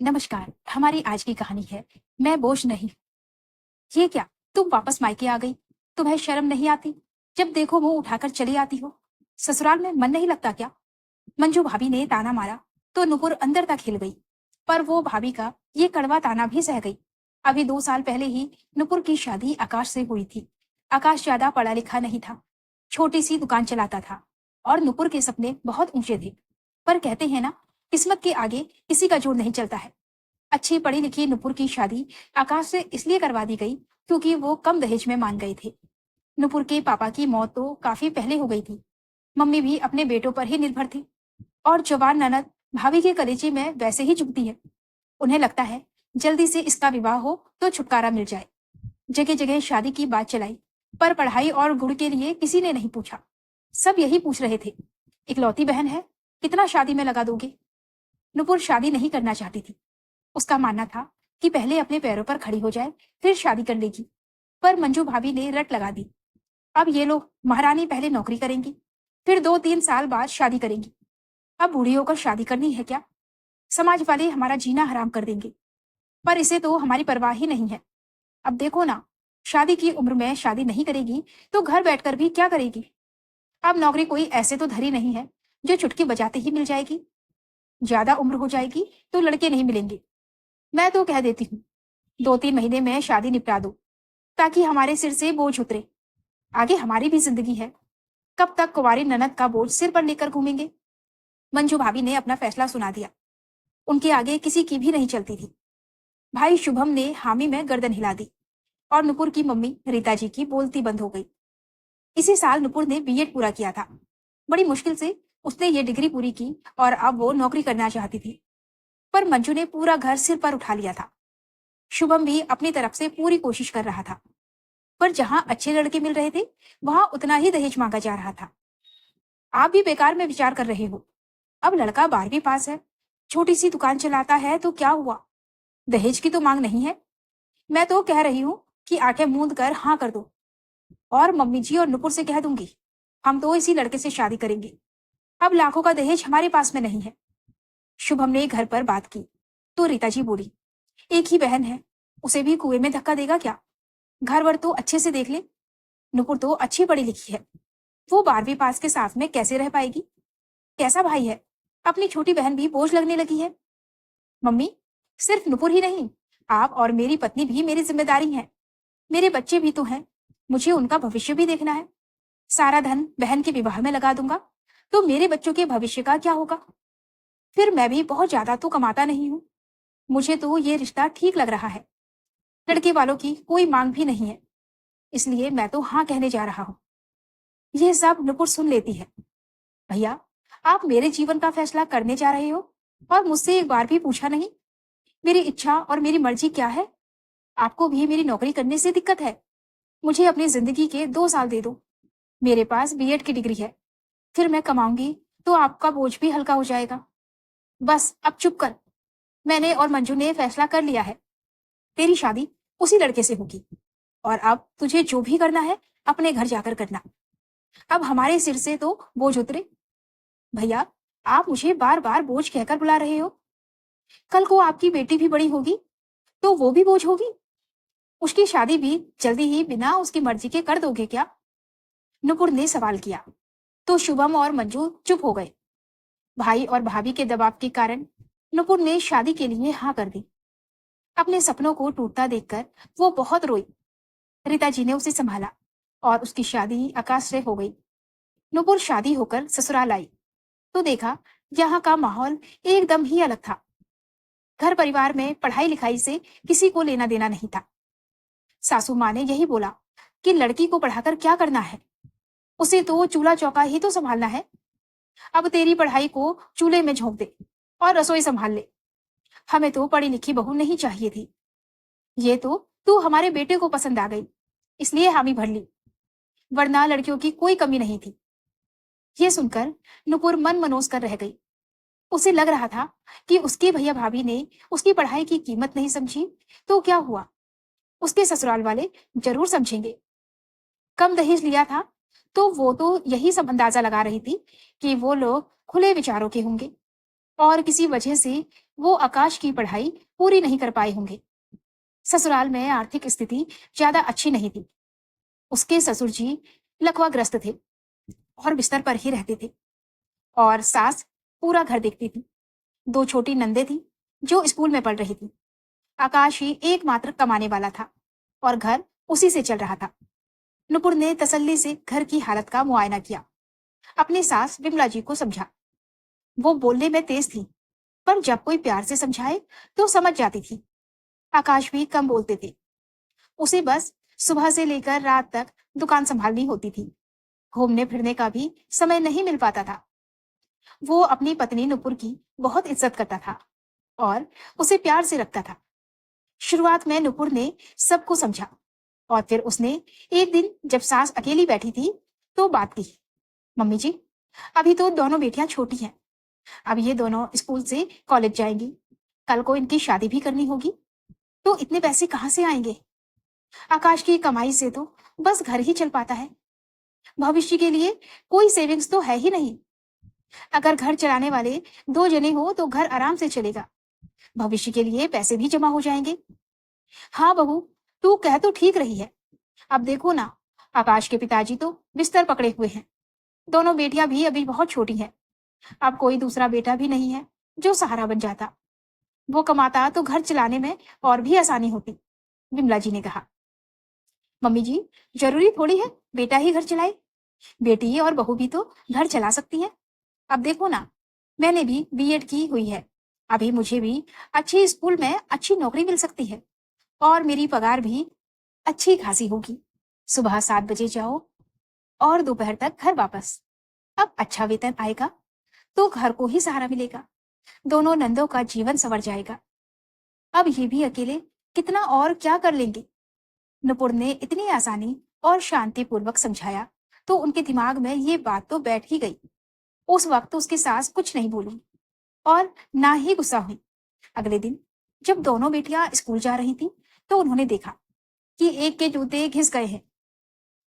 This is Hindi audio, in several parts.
नमस्कार। हमारी आज की कहानी है मैं बोझ नहीं। ये क्या, तुम वापस मायके आ गई? तुम्हें शर्म नहीं आती? जब देखो मुंह उठाकर चली आती हो। ससुराल में मन नहीं लगता क्या? मंजू भाभी ने ताना मारा तो नुपुर अंदर तक हिल गई। पर वो भाभी का ये कड़वा ताना भी सह गई। अभी 2 साल पहले ही नुपुर की शादी आकाश से हुई थी। आकाश ज्यादा पढ़ा लिखा नहीं था, छोटी सी दुकान चलाता था और नुपुर के सपने बहुत ऊंचे थे। पर कहते हैं ना, किस्मत के आगे किसी का जोर नहीं चलता है। अच्छी पढ़ी लिखी नुपुर की शादी आकाश से इसलिए करवा दी गई क्योंकि वो कम दहेज में मान गए थे। नुपुर के पापा की मौत तो काफी पहले हो गई थी। मम्मी भी अपने बेटों पर ही निर्भर थी और जवान ननद भाभी के कलेजे में वैसे ही चुभती है। उन्हें लगता है जल्दी से इसका विवाह हो तो छुटकारा मिल जाए। जगह जगह शादी की बात चलाई, पर पढ़ाई और गुण के लिए किसी ने नहीं पूछा। सब यही पूछ रहे थे, इकलौती बहन है, कितना शादी में लगा दोगे? नुपुर शादी नहीं करना चाहती थी। उसका मानना था कि पहले अपने पैरों पर खड़ी हो जाए, फिर शादी कर लेगी। पर मंजू भाभी ने रट लगा दी। अब ये लोग महारानी पहले नौकरी करेंगी, फिर 2-3 साल बाद शादी करेंगी। अब बूढ़ी होकर शादी करनी है क्या? समाज वाले हमारा जीना हराम कर देंगे। पर इसे तो हमारी परवाह ही नहीं है। अब देखो ना, शादी की उम्र में शादी नहीं करेगी तो घर बैठकर भी क्या करेगी? अब नौकरी कोई ऐसे तो धरी नहीं है जो चुटकी बजाते ही मिल जाएगी। ज्यादा उम्र हो जाएगी तो लड़के नहीं मिलेंगे। मैं तो कह देती हूँ, 2-3 महीने में शादी निपटा दो ताकि हमारे सिर से बोझ उतरे। आगे हमारी भी जिंदगी है। कब तक कुंवारी ननद का बोझ सिर पर लेकर घूमेंगे? मंजू भाभी ने अपना फैसला सुना दिया। उनके आगे किसी की भी नहीं चलती थी। भाई शुभम ने हामी में गर्दन हिला दी और नुपुर की मम्मी रीता जी की बोलती बंद हो गई। इसी साल नुपुर ने बीएड पूरा किया था। बड़ी मुश्किल से उसने ये डिग्री पूरी की और अब वो नौकरी करना चाहती थी। पर मंजू ने पूरा घर सिर पर उठा लिया था। शुभम भी अपनी तरफ से पूरी कोशिश कर रहा था। पर जहां अच्छे लड़के मिल रहे थे, वहां उतना ही दहेज मांगा जा रहा था। आप भी बेकार में विचार कर रहे हो। अब लड़का 12वीं पास है, छोटी सी दुकान चलाता है तो क्या हुआ? दहेज की तो मांग नहीं है। मैं तो कह रही हूँ कि आंखें मूंद कर हाँ कर दो। और मम्मी जी और नुपुर से कह दूंगी, हम तो इसी लड़के से शादी करेंगे। अब लाखों का दहेज हमारे पास में नहीं है। शुभम ने घर पर बात की तो रीता जी बोली, एक ही बहन है, उसे भी कुएं में धक्का देगा क्या? घर वर तो अच्छे से देख ले। नुपुर तो अच्छी पढ़ी लिखी है, वो 12वीं पास के साथ में कैसे रह पाएगी? कैसा भाई है? अपनी छोटी बहन भी बोझ लगने लगी है। मम्मी, सिर्फ नुपुर ही नहीं, आप और मेरी पत्नी भी मेरी जिम्मेदारी है। मेरे बच्चे भी तो हैं, मुझे उनका भविष्य भी देखना है। सारा धन बहन के विवाह में लगा दूंगा तो मेरे बच्चों के भविष्य का क्या होगा? फिर मैं भी बहुत ज्यादा तो कमाता नहीं हूँ। मुझे तो ये रिश्ता ठीक लग रहा है। लड़के वालों की कोई मांग भी नहीं है, इसलिए मैं तो हाँ कहने जा रहा हूँ। यह सब नुपुर सुन लेती है। भैया, आप मेरे जीवन का फैसला करने जा रहे हो और मुझसे एक बार भी पूछा नहीं। मेरी इच्छा और मेरी मर्जी क्या है? आपको भी मेरी नौकरी करने से दिक्कत है? मुझे अपनी जिंदगी के 2 साल दे दो। मेरे पास बीएड की डिग्री है, फिर मैं कमाऊंगी तो आपका बोझ भी हल्का हो जाएगा। बस अब चुप कर। मैंने और मंजू ने फैसला कर लिया है, तेरी शादी उसी लड़के से होगी। और अब तुझे जो भी करना है अपने घर जाकर करना। अब हमारे सिर से तो बोझ उतरे। भैया, आप मुझे बार बार बोझ कहकर बुला रहे हो। कल को आपकी बेटी भी बड़ी होगी तो वो भी बोझ होगी। उसकी शादी भी जल्दी ही बिना उसकी मर्जी के कर दोगे क्या? नुपुर ने सवाल किया तो शुभम और मंजू चुप हो गए। भाई और भाभी के दबाव के कारण नुपुर ने शादी के लिए हाँ कर दी। अपने सपनों को टूटता देखकर वो बहुत रोई। रीता जी ने उसे संभाला और उसकी शादी आकाश से हो गई। नुपुर शादी होकर ससुराल आई तो देखा यहाँ का माहौल एकदम ही अलग था। घर परिवार में पढ़ाई लिखाई से किसी को लेना देना नहीं था। सासू माँ ने यही बोला कि लड़की को पढ़ाकर क्या करना है, उसे तो चूल्हा चौका ही तो संभालना है। अब तेरी पढ़ाई को चूल्हे में झोंक दे और रसोई संभाल ले। हमें तो पढ़ी लिखी बहू नहीं चाहिए थी। ये तो तू हमारे बेटे को पसंद आ गई, इसलिए हामी भर ली, वरना लड़कियों की कोई कमी नहीं थी। ये सुनकर नुपुर मन मनोज कर रह गई। उसे लग रहा था कि उसके भैया भाभी ने उसकी पढ़ाई की कीमत नहीं समझी तो क्या हुआ, उसके ससुराल वाले जरूर समझेंगे। कम दहेज लिया था तो वो तो यही सब अंदाजा लगा रही थी कि वो लोग खुले विचारों के होंगे और किसी वजह से वो आकाश की पढ़ाई पूरी नहीं कर पाए होंगे। ससुराल में आर्थिक स्थिति ज्यादा अच्छी नहीं थी। उसके ससुर जी लकवाग्रस्त थे और बिस्तर पर ही रहते थे, और सास पूरा घर देखती थी। दो छोटी नंदे थी जो स्कूल में पढ़ रही थी। आकाश ही एकमात्र कमाने वाला था और घर उसी से चल रहा था। नुपुर ने तसल्ली से घर की हालत का मुआयना किया। अपनी सास विमला जी को समझा। वो बोलने में तेज थी, पर जब कोई प्यार से समझाए तो समझ जाती थी। आकाश भी कम बोलते थे। उसे बस सुबह से लेकर रात तक दुकान संभालनी होती थी। घूमने फिरने का भी समय नहीं मिल पाता था। वो अपनी पत्नी नुपुर की बहुत इज्जत करता था और उसे प्यार से रखता था। शुरुआत में नुपुर ने सबको समझा, और फिर उसने एक दिन जब सास अकेली बैठी थी तो बात की। मम्मी जी, अभी तो दोनों बेटियां छोटी हैं। अब ये दोनों स्कूल से कॉलेज जाएंगी। कल को इनकी शादी भी करनी होगी, तो इतने पैसे कहाँ से आएंगे? आकाश की कमाई से तो बस घर ही चल पाता है। भविष्य के लिए कोई सेविंग्स तो है ही नहीं। अगर घर चलाने वाले दो जने हो तो घर आराम से चलेगा। भविष्य के लिए पैसे भी जमा हो जाएंगे। हाँ बहू, तू कह तो ठीक रही है। अब देखो ना, आकाश के पिताजी तो बिस्तर पकड़े हुए हैं। दोनों बेटियां भी अभी बहुत छोटी हैं। अब कोई दूसरा बेटा भी नहीं है जो सहारा बन जाता। वो कमाता तो घर चलाने में और भी आसानी होती। विमला जी ने कहा। मम्मी जी, जरूरी थोड़ी है बेटा ही घर चलाए। बेटी और बहू भी तो घर चला सकती है। अब देखो ना, मैंने भी बीएड की हुई है। अभी मुझे भी अच्छी स्कूल में अच्छी नौकरी मिल सकती है, और मेरी पगार भी अच्छी खासी होगी। सुबह 7 बजे जाओ और दोपहर तक घर वापस। अब अच्छा वेतन आएगा तो घर को ही सहारा मिलेगा। दोनों नंदों का जीवन संवर जाएगा। अब ये भी अकेले कितना और क्या कर लेंगे? नुपुर ने इतनी आसानी और शांतिपूर्वक समझाया तो उनके दिमाग में ये बात तो बैठ ही गई। उस वक्त उसकी सास कुछ नहीं बोली और ना ही गुस्सा हुई। अगले दिन जब दोनों बेटियां स्कूल जा रही थी तो उन्होंने देखा कि एक के जूते घिस गए हैं।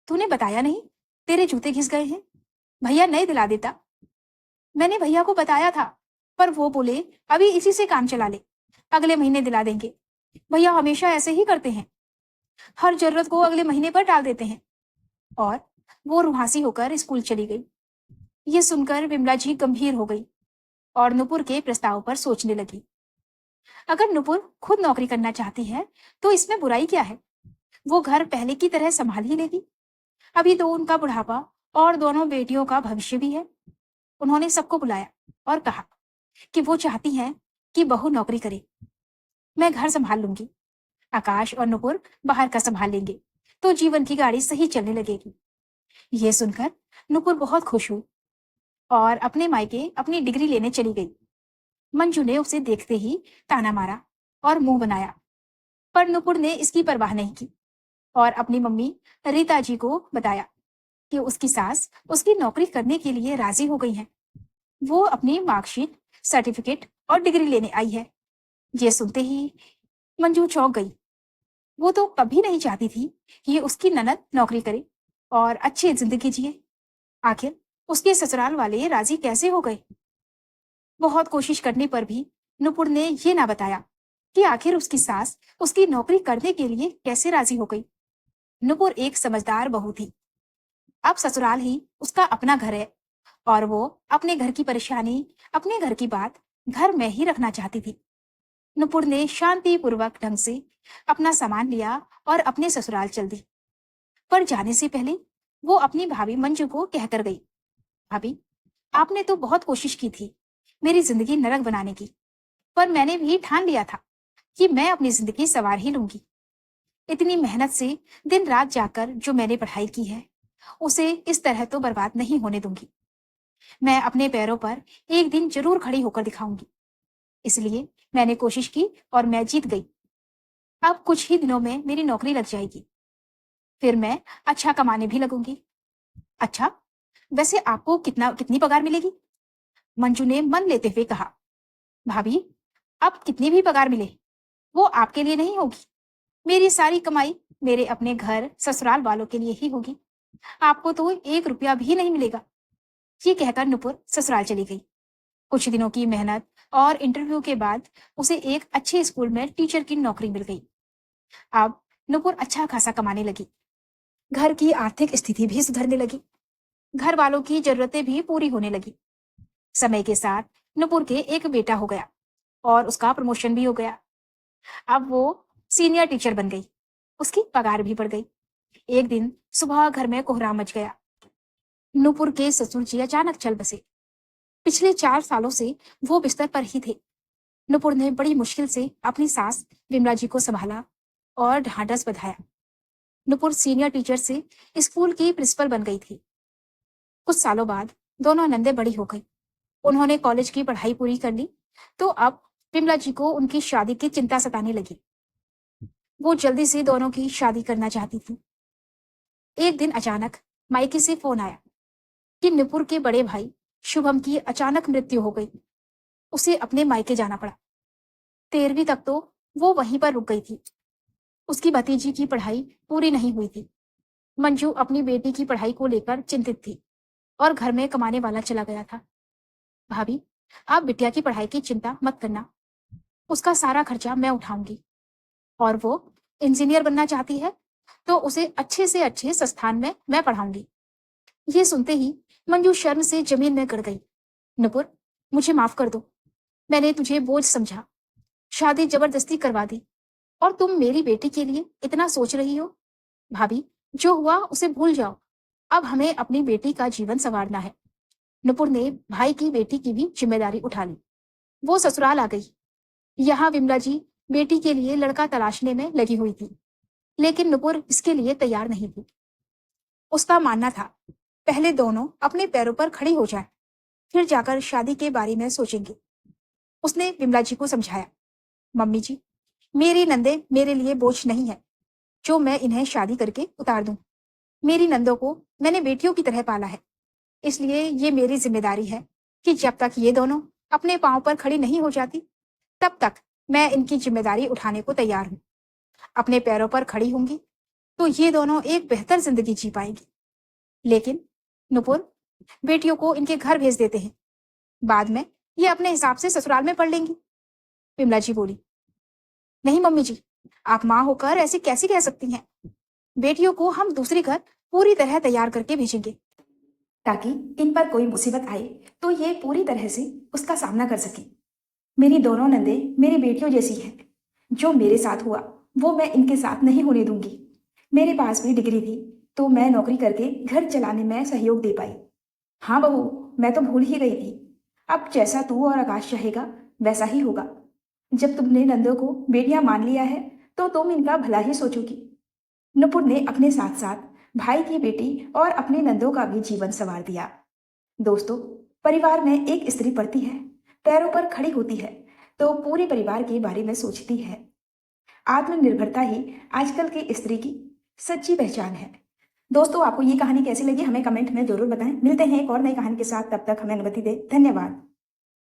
तूने बताया नहीं, तेरे जूते घिस गए हैं। भैया नए दिला देता। मैंने भैया को बताया था, पर वो बोले अभी इसी से काम चला ले, अगले महीने दिला देंगे। भैया हमेशा ऐसे ही करते हैं, हर जरूरत को अगले महीने पर टाल देते हैं। और वो रुहासी होकर स्कूल चली गई। ये सुनकर विमला जी गंभीर हो गई और नुपुर के प्रस्ताव पर सोचने लगी। अगर नुपुर खुद नौकरी करना चाहती है तो इसमें बुराई क्या है? वो घर पहले की तरह संभाल ही लेगी। अभी तो उनका बुढ़ापा और दोनों बेटियों का भविष्य भी है। उन्होंने सबको बुलाया और कहा कि वो चाहती हैं कि बहू नौकरी करे। मैं घर संभाल लूंगी, आकाश और नुपुर बाहर का संभाल लेंगे, तो जीवन की गाड़ी सही चलने लगेगी। ये सुनकर नुपुर बहुत खुश हुई और अपने मायके अपनी डिग्री लेने चली गई। मंजू ने उसे देखते ही ताना मारा और मुंह बनाया, पर नुपुर ने इसकी परवाह नहीं की और अपनी मम्मी रीता जी को बताया कि उसकी सास उसकी नौकरी करने के लिए राजी हो गई है। वो अपनी मार्कशीट, सर्टिफिकेट और डिग्री लेने आई है। ये सुनते ही मंजू चौंक गई। वो तो कभी नहीं चाहती थी कि उसकी ननद नौकरी करे और अच्छी जिंदगी जिए। आखिर उसके ससुराल वाले राजी कैसे हो गए? बहुत कोशिश करने पर भी नुपुर ने ये ना बताया कि आखिर उसकी सास उसकी नौकरी करने के लिए कैसे राजी हो गई। नुपुर एक समझदार बहू थी। अब ससुराल ही उसका अपना घर है और वो अपने घर की परेशानी, अपने घर की बात घर में ही रखना चाहती थी। नुपुर ने शांतिपूर्वक ढंग से अपना सामान लिया और अपने ससुराल चल दी। पर जाने से पहले वो अपनी भाभी मंजू को कहकर गई, भाभी, आपने तो बहुत कोशिश की थी मेरी जिंदगी नरक बनाने की, पर मैंने भी ठान लिया था कि मैं अपनी जिंदगी संवार ही लूंगी। इतनी मेहनत से दिन रात जाकर जो मैंने पढ़ाई की है उसे इस तरह तो बर्बाद नहीं होने दूंगी। मैं अपने पैरों पर एक दिन जरूर खड़ी होकर दिखाऊंगी। इसलिए मैंने कोशिश की और मैं जीत गई। अब कुछ ही दिनों में मेरी नौकरी लग जाएगी, फिर मैं अच्छा कमाने भी लगूंगी। अच्छा, वैसे आपको कितनी पगार मिलेगी? मंजू ने मन लेते हुए कहा। भाभी, अब कितनी भी पगार मिले वो आपके लिए नहीं होगी। मेरी सारी कमाई मेरे अपने घर ससुराल वालों के लिए ही होगी। आपको तो 1 रुपया भी नहीं मिलेगा। ये कहकर नुपुर ससुराल चली गई। कुछ दिनों की मेहनत और इंटरव्यू के बाद उसे एक अच्छे स्कूल में टीचर की नौकरी मिल गई। अब नुपुर अच्छा खासा कमाने लगी। घर की आर्थिक स्थिति भी सुधरने लगी। घर वालों की जरूरतें भी पूरी होने लगी। समय के साथ नुपुर के एक बेटा हो गया और उसका प्रमोशन भी हो गया। अब वो सीनियर टीचर बन गई। उसकी पगार भी बढ़ गई। एक दिन सुबह घर में कोहराम मच गया। नुपुर के ससुर जी अचानक चल बसे। पिछले 4 सालों से वो बिस्तर पर ही थे। नुपुर ने बड़ी मुश्किल से अपनी सास विमला जी को संभाला और ढांढस बंधाया। नुपुर सीनियर टीचर से स्कूल की प्रिंसिपल बन गई थी। कुछ सालों बाद दोनों नंदे बड़ी हो गई। उन्होंने कॉलेज की पढ़ाई पूरी कर ली तो अब विमला जी को उनकी शादी की चिंता सताने लगी। वो जल्दी से दोनों की शादी करना चाहती थी। एक दिन अचानक मायके से फोन आया कि नुपुर के बड़े भाई शुभम की अचानक मृत्यु हो गई। उसे अपने मायके जाना पड़ा। 13वीं तक तो वो वहीं पर रुक गई थी। उसकी भतीजी की पढ़ाई पूरी नहीं हुई थी। मंजू अपनी बेटी की पढ़ाई को लेकर चिंतित थी और घर में कमाने वाला चला गया था। भाभी, आप बिटिया की पढ़ाई की चिंता मत करना। उसका सारा खर्चा मैं उठाऊंगी। और वो इंजीनियर बनना चाहती है तो उसे अच्छे से अच्छे संस्थान में मैं पढ़ाऊंगी। ये सुनते ही मंजू शर्म से जमीन में गड़ गई। नुपुर, मुझे माफ कर दो। मैंने तुझे बोझ समझा, शादी जबरदस्ती करवा दी और तुम मेरी बेटी के लिए इतना सोच रही हो। भाभी, जो हुआ उसे भूल जाओ। अब हमें अपनी बेटी का जीवन संवारना है। नुपुर ने भाई की बेटी की भी जिम्मेदारी उठा ली। वो ससुराल आ गई। यहाँ विमला जी बेटी के लिए लड़का तलाशने में लगी हुई थी, लेकिन नुपुर इसके लिए तैयार नहीं थी। उसका मानना था पहले दोनों अपने पैरों पर खड़ी हो जाए, फिर जाकर शादी के बारे में सोचेंगे। उसने विमला जी को समझाया, मम्मी जी, मेरी नंदे मेरे लिए बोझ नहीं है जो मैं इन्हें शादी करके उतार दूं। मेरी नंदों को मैंने बेटियों की तरह पाला है, इसलिए ये मेरी जिम्मेदारी है कि जब तक ये दोनों अपने पांव पर खड़ी नहीं हो जाती तब तक मैं इनकी जिम्मेदारी उठाने को तैयार हूँ। अपने पैरों पर खड़ी होंगी तो ये दोनों एक बेहतर जिंदगी जी पाएंगी। लेकिन नुपुर, बेटियों को इनके घर भेज देते हैं, बाद में ये अपने हिसाब से ससुराल में पढ़ लेंगी। विमला जी बोली, नहीं मम्मी जी, आप माँ होकर ऐसे कैसे कह सकती हैं। बेटियों को हम दूसरी घर पूरी तरह तैयार करके भेजेंगे ताकि इन पर कोई मुसीबत आए तो ये पूरी तरह से उसका सामना कर सके। मेरी दोनों नंदे मेरी बेटियों जैसी हैं। जो मेरे साथ हुआ वो मैं इनके साथ नहीं होने दूंगी। मेरे पास भी डिग्री थी तो मैं नौकरी करके घर चलाने में सहयोग दे पाई। हाँ बहू, मैं तो भूल ही गई थी। अब जैसा तू और आकाश चाहेगा वैसा ही होगा। जब तुमने नंदों को बेटियां मान लिया है तो तुम इनका भला ही सोचोगी। नुपुर ने अपने साथ साथ भाई की बेटी और अपने नंदों का भी जीवन संवार दिया। दोस्तों, परिवार में एक स्त्री पड़ती है, पैरों पर खड़ी होती है तो पूरे परिवार के बारे में सोचती है। आत्मनिर्भरता ही आजकल की स्त्री की सच्ची पहचान है। दोस्तों, आपको ये कहानी कैसी लगी हमें कमेंट में जरूर बताएं। मिलते हैं एक और नई कहानी के साथ, तब तक हमें अनुमति दें। धन्यवाद।